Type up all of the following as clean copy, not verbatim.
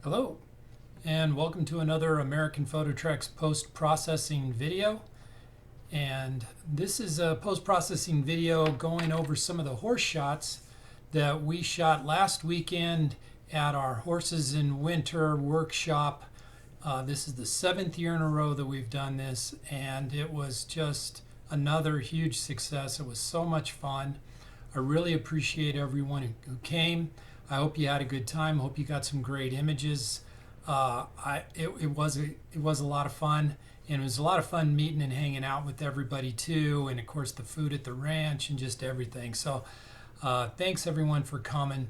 Hello, and welcome to another American Photo Treks post-processing video. And this is a post-processing video going over some of the horse shots that we shot last weekend at our Horses in Winter workshop. This is the 7th year in a row that we've done this, and it was just another huge success. It was so much fun. I really appreciate everyone who came. I hope you had a good time. I hope you got some great images. It was a lot of fun, and it was a lot of fun meeting and hanging out with everybody too, and of course the food at the ranch and just everything. So thanks everyone for coming.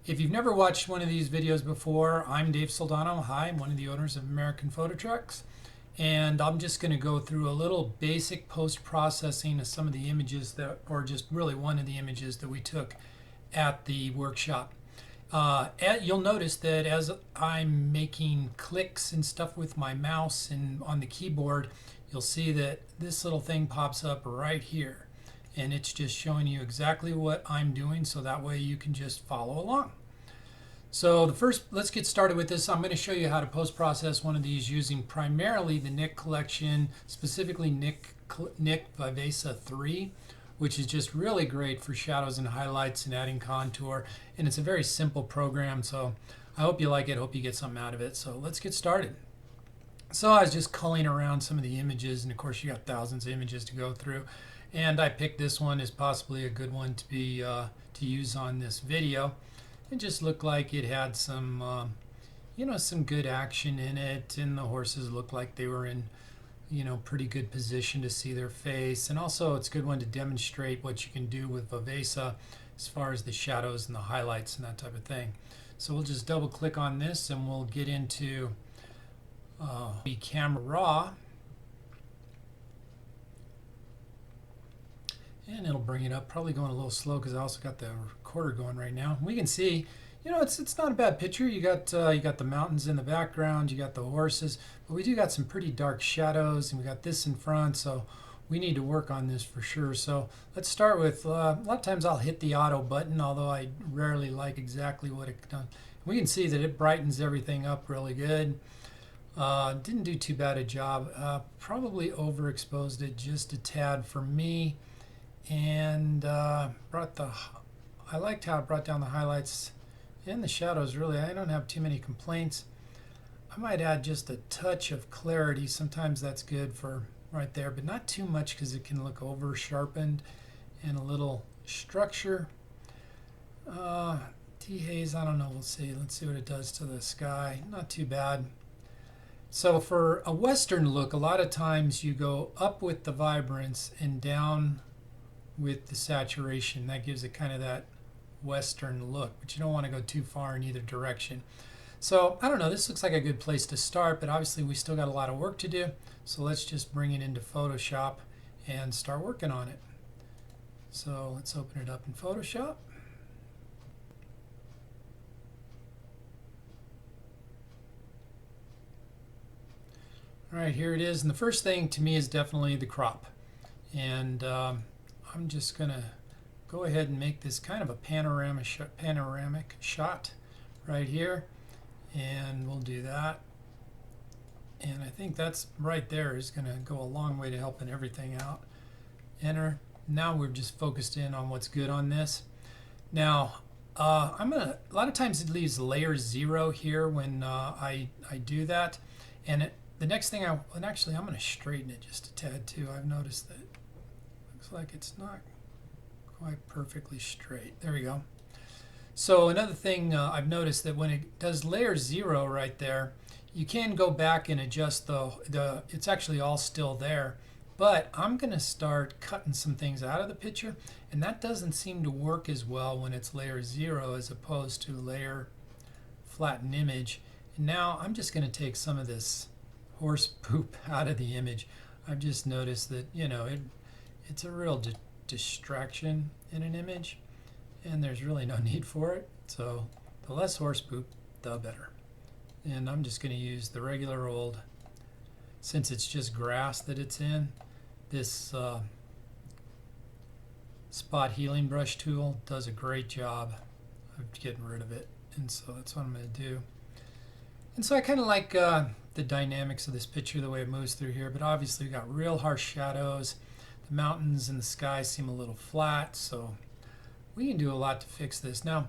If you've never watched one of these videos before, I'm Dave Soldano. Hi, I'm one of the owners of American Photo Treks, and I'm just going to go through a little basic post-processing of some of the images that, or just really one of the images that we took at the workshop. You'll notice that as I'm making clicks and stuff with my mouse and on the keyboard, you'll see that this little thing pops up right here, and it's just showing you exactly what I'm doing, so that way you can just follow along. So let's get started with this. I'm going to show you how to post-process one of these using primarily the Nik collection, specifically Nik Vivesa 3, which is just really great for shadows and highlights and adding contour. And it's a very simple program, so I hope you like it, hope you get something out of it. So let's get started. So I was just culling around some of the images, and of course you got thousands of images to go through. And I picked this one as possibly a good one to be to use on this video. It just looked like it had some, some good action in it, and the horses looked like they were in, pretty good position to see their face. And also it's a good one to demonstrate what you can do with Vivesa as far as the shadows and the highlights and that type of thing. So we'll just double click on this and we'll get into the camera raw. And it'll bring it up, probably going a little slow because I also got the recorder going right now. We can see, it's not a bad picture. You got the mountains in the background, you got the horses, but we do got some pretty dark shadows, and we got this in front, so we need to work on this for sure. So let's start with, a lot of times I'll hit the auto button, although I rarely like exactly what it does. We can see that it brightens everything up really good. Didn't do too bad a job. Probably overexposed it just a tad for me. And I liked how it brought down the highlights and the shadows. Really, I don't have too many complaints. I might add just a touch of clarity. Sometimes that's good for right there, but not too much because it can look over sharpened. And a little structure. Dehaze, I don't know, we'll see. Let's see what it does to the sky. Not too bad. So for a Western look, a lot of times you go up with the vibrance and down with the saturation. That gives it kind of that Western look, but you don't want to go too far in either direction. So I don't know, this looks like a good place to start, but obviously we still got a lot of work to do. So let's just bring it into Photoshop and start working on it. So let's open it up in Photoshop. All right, here it is. And the first thing to me is definitely the crop. And I'm just going to go ahead and make this kind of a panoramic shot right here. And we'll do that. And I think that's right there is going to go a long way to helping everything out. Enter. Now we're just focused in on what's good on this. Now, a lot of times it leaves layer 0 here when I do that. And the next thing I'm going to straighten it just a tad too. I've noticed that looks like it's not quite perfectly straight. There we go. So another thing I've noticed that when it does layer 0 right there, you can go back and adjust it's actually all still there. But I'm going to start cutting some things out of the picture, and that doesn't seem to work as well when it's layer 0 as opposed to layer flatten image. And now I'm just going to take some of this horse poop out of the image. I've just noticed that, it's a real distraction in an image, and there's really no need for it. So the less horse poop, the better. And I'm just going to use the regular old, since it's just grass that it's in, this spot healing brush tool does a great job of getting rid of it. And so that's what I'm going to do. And so I kind of like the dynamics of this picture, the way it moves through here, but obviously we've got real harsh shadows. The mountains and the sky seem a little flat, so we can do a lot to fix this. Now,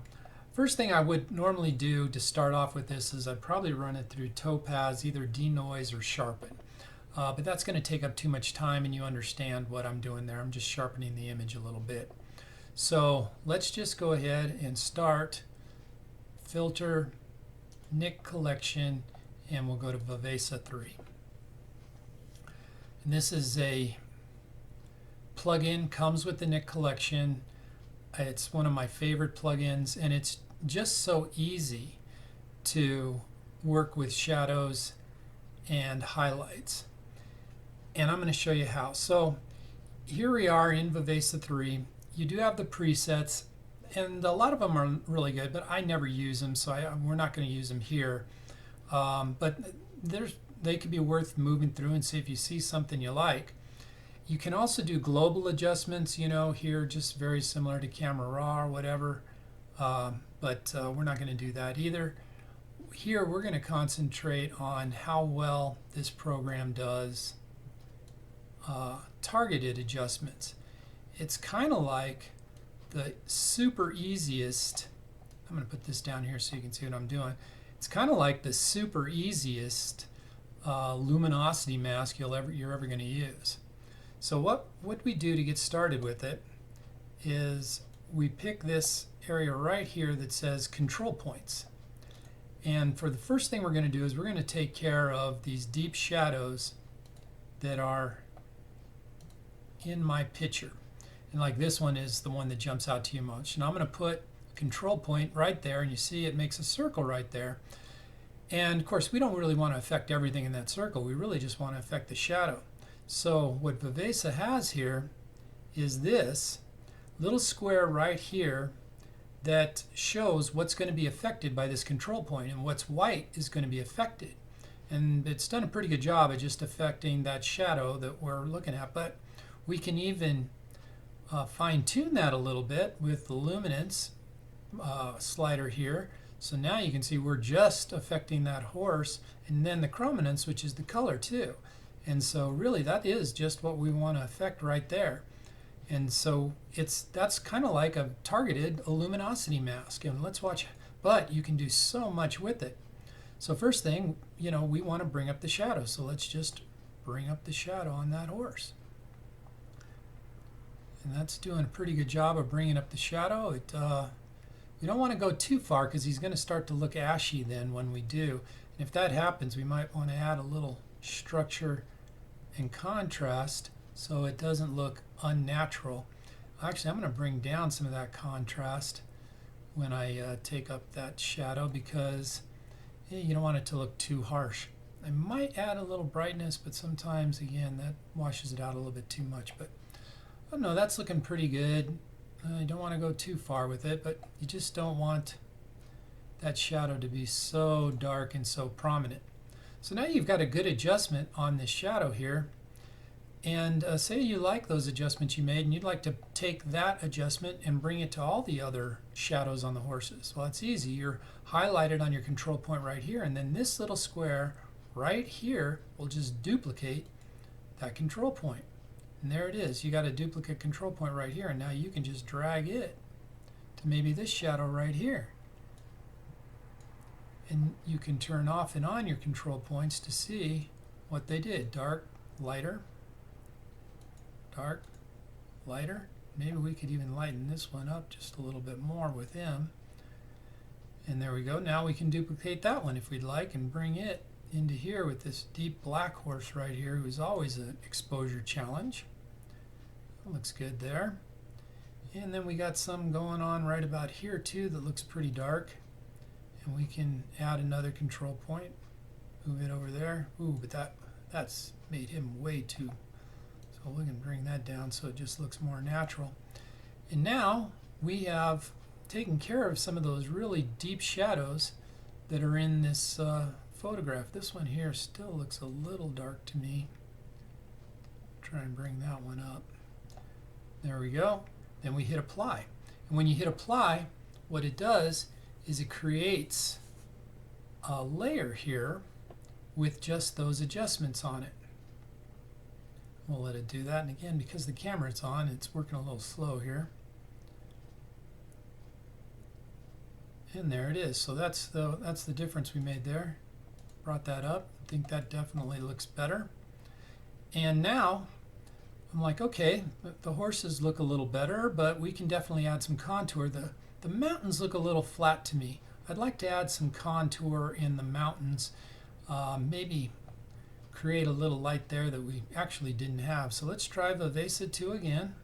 first thing I would normally do to start off with this is I'd probably run it through topaz, either denoise or sharpen. But that's going to take up too much time, and you understand what I'm doing there. I'm just sharpening the image a little bit. So let's just go ahead and start filter, Nik collection, and we'll go to Vivesa 3. And this is a plugin, comes with the Nik collection. It's one of my favorite plugins, and it's just so easy to work with shadows and highlights. And I'm going to show you how. So here we are in Vivesa 3. You do have the presets, and a lot of them are really good, but I never use them, so we're not going to use them here. But they could be worth moving through and see if you see something you like. You can also do global adjustments, here, just very similar to Camera Raw or whatever, but we're not going to do that either. Here we're going to concentrate on how well this program does targeted adjustments. It's kind of like the super easiest, I'm going to put this down here so you can see what I'm doing. It's kind of like the super easiest luminosity mask you're ever going to use. So what we do to get started with it is we pick this area right here that says control points. And for the first thing we're going to do is we're going to take care of these deep shadows that are in my picture. And like this one is the one that jumps out to you most. And I'm going to put a control point right there, and you see it makes a circle right there. And of course we don't really want to affect everything in that circle. We really just want to affect the shadow. So what Vivesa has here is this little square right here that shows what's going to be affected by this control point, and what's white is going to be affected. And it's done a pretty good job of just affecting that shadow that we're looking at, but we can even fine-tune that a little bit with the luminance slider here. So now you can see we're just affecting that horse, and then the chrominance, which is the color too. And so really that is just what we want to affect right there. And so that's kind of like a targeted luminosity mask. And let's watch, but you can do so much with it. So first thing, we want to bring up the shadow. So let's just bring up the shadow on that horse. And that's doing a pretty good job of bringing up the shadow. We don't want to go too far because he's going to start to look ashy then when we do. And if that happens, we might want to add a little structure and contrast so it doesn't look unnatural. Actually, I'm going to bring down some of that contrast when I take up that shadow, because you don't want it to look too harsh. I might add a little brightness, but sometimes, again, that washes it out a little bit too much. But I don't know, that's looking pretty good. You don't want to go too far with it, but you just don't want that shadow to be so dark and so prominent. So now you've got a good adjustment on this shadow here. And say you like those adjustments you made, and you'd like to take that adjustment and bring it to all the other shadows on the horses. Well, it's easy. You're highlighted on your control point right here, and then this little square right here will just duplicate that control point. And there it is. You got a duplicate control point right here, and now you can just drag it to maybe this shadow right here. And you can turn off and on your control points to see what they did. Dark, lighter, dark, lighter. Maybe we could even lighten this one up just a little bit more with him. And there we go. Now we can duplicate that one if we'd like and bring it into here with this deep black horse right here, who's always an exposure challenge. That looks good there. And then we got some going on right about here too that looks pretty dark. And we can add another control point, move it over there. Ooh, but that's made him way too, so we can bring that down so it just looks more natural. And now we have taken care of some of those really deep shadows that are in this photograph. This one here still looks a little dark to me. Try and bring that one up. There we go. Then we hit apply. And when you hit apply, what it does is it creates a layer here with just those adjustments on it. We'll let it do that, and again, because the camera's on, it's working a little slow here. And there it is. So that's the difference we made there. Brought that up. I think that definitely looks better. And now I'm like, okay, the horses look a little better, but we can definitely add some contour. The mountains look a little flat to me. I'd like to add some contour in the mountains. Maybe create a little light there that we actually didn't have. So let's try Vivesa 2 again.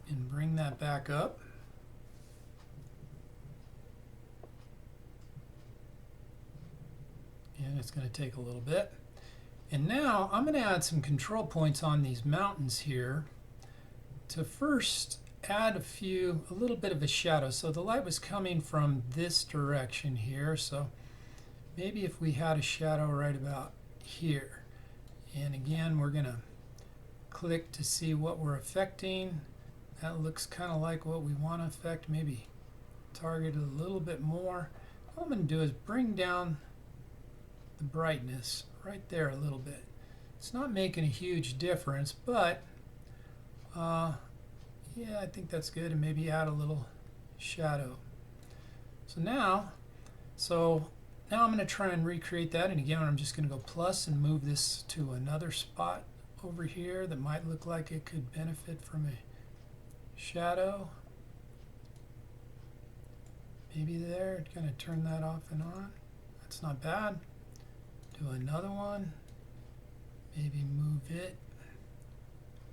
And bring that back up. And it's going to take a little bit. And now I'm going to add some control points on these mountains here to first add a little bit of a shadow. So the light was coming from this direction here. So maybe if we had a shadow right about here. And again, we're going to click to see what we're affecting. That looks kind of like what we want to affect. Maybe target it a little bit more. What I'm going to do is bring down the brightness right there a little bit. It's not making a huge difference, but yeah, I think that's good, and maybe add a little shadow. So now I'm going to try and recreate that, and again, I'm just going to go plus and move this to another spot over here that might look like it could benefit from a shadow. Maybe there, kind of turn that off and on. That's not bad. Do another one. Maybe move it.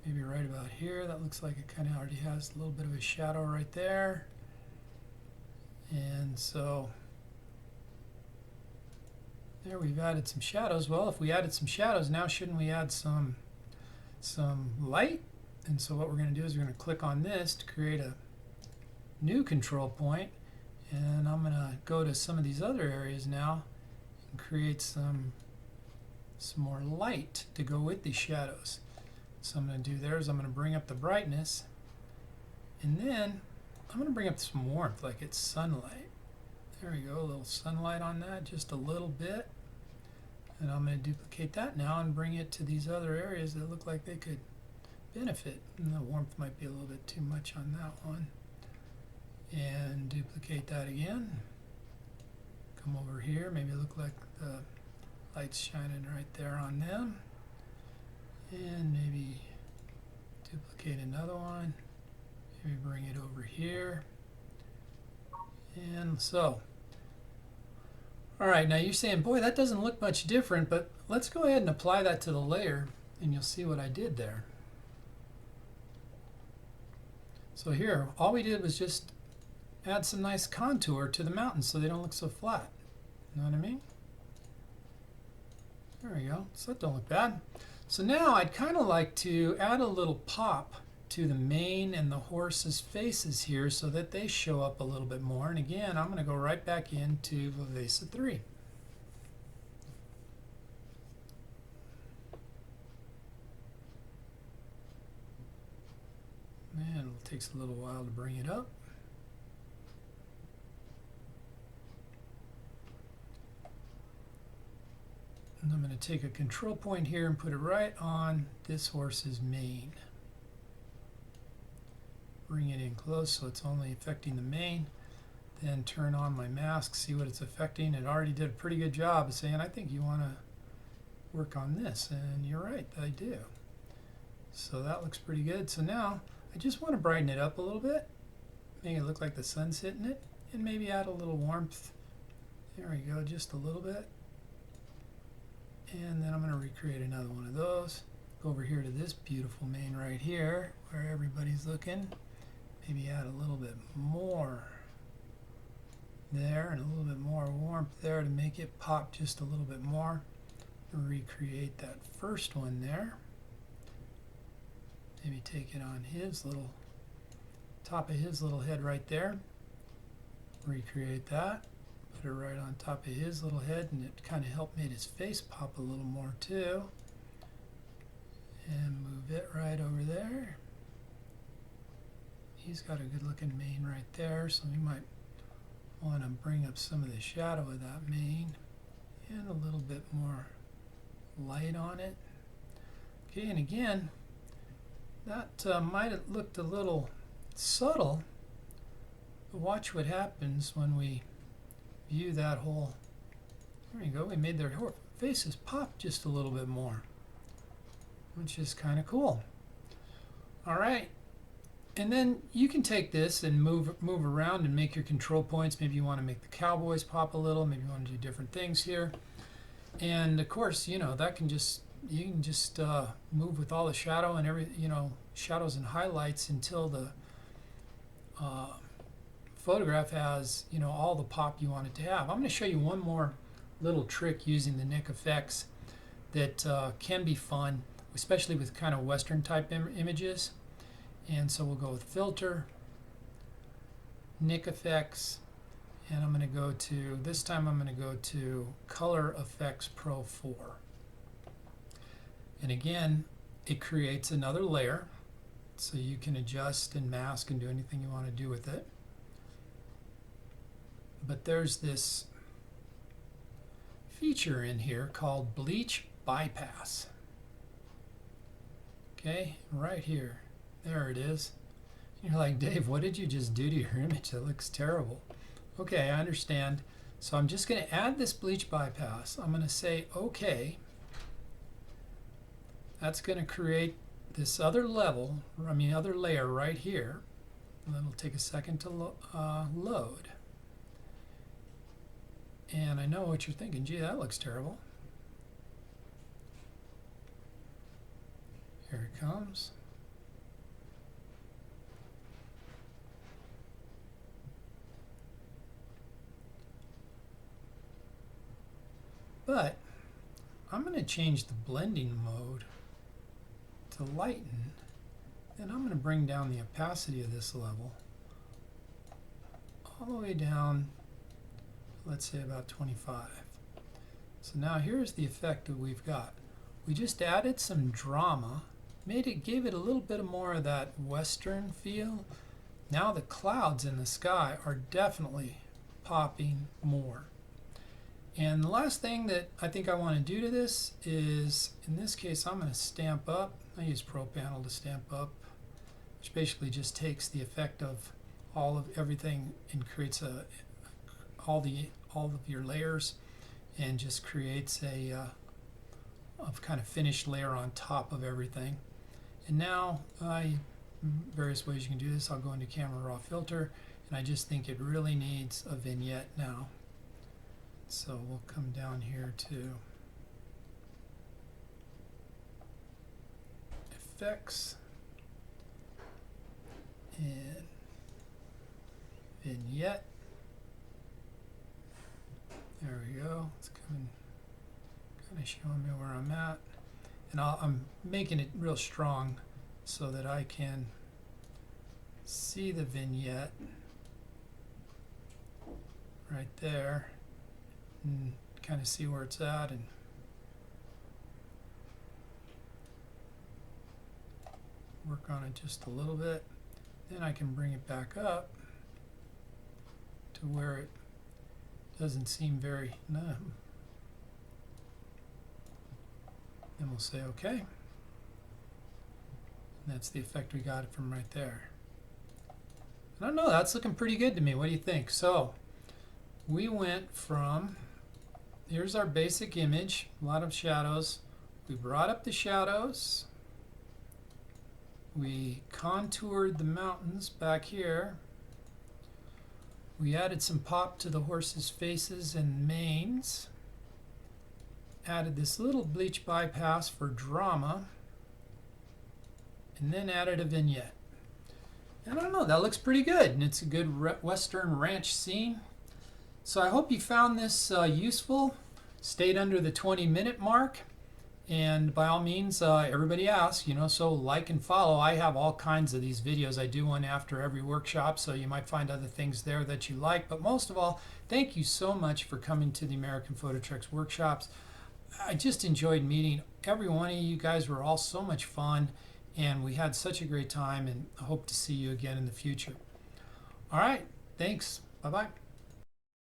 Maybe right about here. That looks like it kind of already has a little bit of a shadow right there. And so there we've added some shadows. Well, if we added some shadows, now shouldn't we add some light? And so what we're going to do is we're going to click on this to create a new control point, and I'm going to go to some of these other areas now and create some more light to go with these shadows. So I'm going to do there is I'm going to bring up the brightness, and then I'm going to bring up some warmth, like it's sunlight. There we go, a little sunlight on that, just a little bit. And I'm going to duplicate that now and bring it to these other areas that look like they could benefit. And the warmth might be a little bit too much on that one. And duplicate that again. Come over here, maybe look like the light's shining right there on them. And maybe duplicate another one. Maybe bring it over here. And so, all right, now you're saying, boy, that doesn't look much different, but let's go ahead and apply that to the layer, and you'll see what I did there. So here, all we did was just add some nice contour to the mountains so they don't look so flat. You know what I mean? There we go. So that don't look bad. So now I'd kind of like to add a little pop to the mane and the horse's faces here so that they show up a little bit more. And again, I'm going to go right back into Vivesa 3. And it takes a little while to bring it up. And I'm going to take a control point here and put it right on this horse's mane. Bring it in close so it's only affecting the mane. Then turn on my mask, see what it's affecting. It already did a pretty good job of saying, I think you want to work on this. And you're right, I do. So that looks pretty good. So now I just want to brighten it up a little bit. Make it look like the sun's hitting it. And maybe add a little warmth. There we go, just a little bit. And then I'm going to recreate another one of those. Go over here to this beautiful mane right here where everybody's looking. Maybe add a little bit more there and a little bit more warmth there to make it pop just a little bit more. Recreate that first one there. Maybe take it on his little top of his little head right there. Recreate that. Put it right on top of his little head, and it kind of helped made his face pop a little more too. And move it right over there. he's got a good looking mane right there, so we might want to bring up some of the shadow of that mane and a little bit more light on it. Okay, and again, that might have looked a little subtle, but watch what happens when we view that whole. There we go, we made their faces pop just a little bit more, which is kind of cool. All right, and then you can take this and move around and make your control points. Maybe you want to make the cowboys pop a little, maybe you want to do different things here. And of course, you know, that can just, you can just move with all the shadow and every, you know, shadows and highlights until the photograph has, you know, all the pop you want it to have. I'm going to show you one more little trick using the Nik Efex that can be fun, especially with kind of Western type images. And so we'll go with Filter, Nik Efex, and I'm going to go to, this time I'm going to go to Color Effects Pro 4. And again, it creates another layer, so you can adjust and mask and do anything you want to do with it. But there's this feature in here called Bleach Bypass. Okay, right here. There it is. You're like, Dave, what did you just do to your image? That looks terrible. Okay, I understand. So I'm just going to add this bleach bypass. I'm going to say OK. That's going to create this other level, other layer right here. And it'll take a second to load. And I know what you're thinking. Gee, that looks terrible. Here it comes. But I'm going to change the blending mode to lighten, and I'm going to bring down the opacity of this level all the way down, let's say about 25. So now here's the effect that we've got. We just added some drama, gave it a little bit more of that Western feel. Now the clouds in the sky are definitely popping more. And the last thing that I think I want to do to this is, in this case, I'm going to stamp up. I use Pro Panel to stamp up, which basically just takes the effect of all of everything and creates all of your layers, and just creates a kind of finished layer on top of everything. And now, various ways you can do this. I'll go into Camera Raw Filter, and I just think it really needs a vignette now. So we'll come down here to Effects and Vignette. There we go. It's kind of showing me where I'm at. And I'm making it real strong so that I can see the vignette right there. And kind of see where it's at, and work on it just a little bit. Then I can bring it back up to where it doesn't seem very numb. Then we'll say OK. And that's the effect we got from right there. I don't know, that's looking pretty good to me. What do you think? So we went from, here's our basic image, a lot of shadows. We brought up the shadows. We contoured the mountains back here. We added some pop to the horses' faces and manes. Added this little bleach bypass for drama. And then added a vignette. And I don't know, that looks pretty good. And it's a good Western ranch scene. So I hope you found this useful. Stayed under the 20-minute mark. And by all means, everybody asks, so like and follow. I have all kinds of these videos. I do one after every workshop, so you might find other things there that you like. But most of all, thank you so much for coming to the American Photo Treks workshops. I just enjoyed meeting every one of you guys. Were all so much fun. And we had such a great time, and I hope to see you again in the future. All right, thanks. Bye-bye.